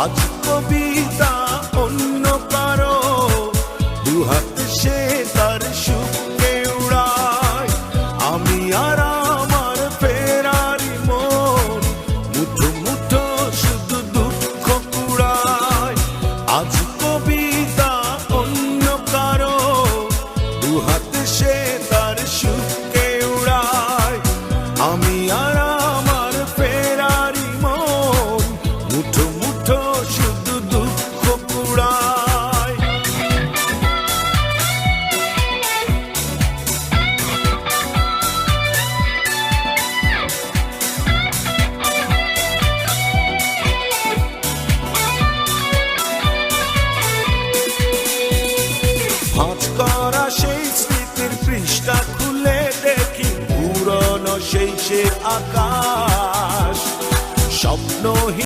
আজ কবিতা অন্য কারো দুহাত সে তার সুখকে উড়ায় আমি আর আমার ফেরারি মন মুঠো মুঠো শুধু দুঃখ কুড়ায় আজ কবিতা অন্য কারো দুহাত সে তার সুখকে উড়ায় আমি আর আমার ফেরারি মন মুঠো মুঠো শুধু দুঃখ কুড়ায় ভাঁজ করা সেই স্মৃতির পৃষ্ঠা খুলে দেখি পুরনো সেই সে আকাশ স্বপ্ন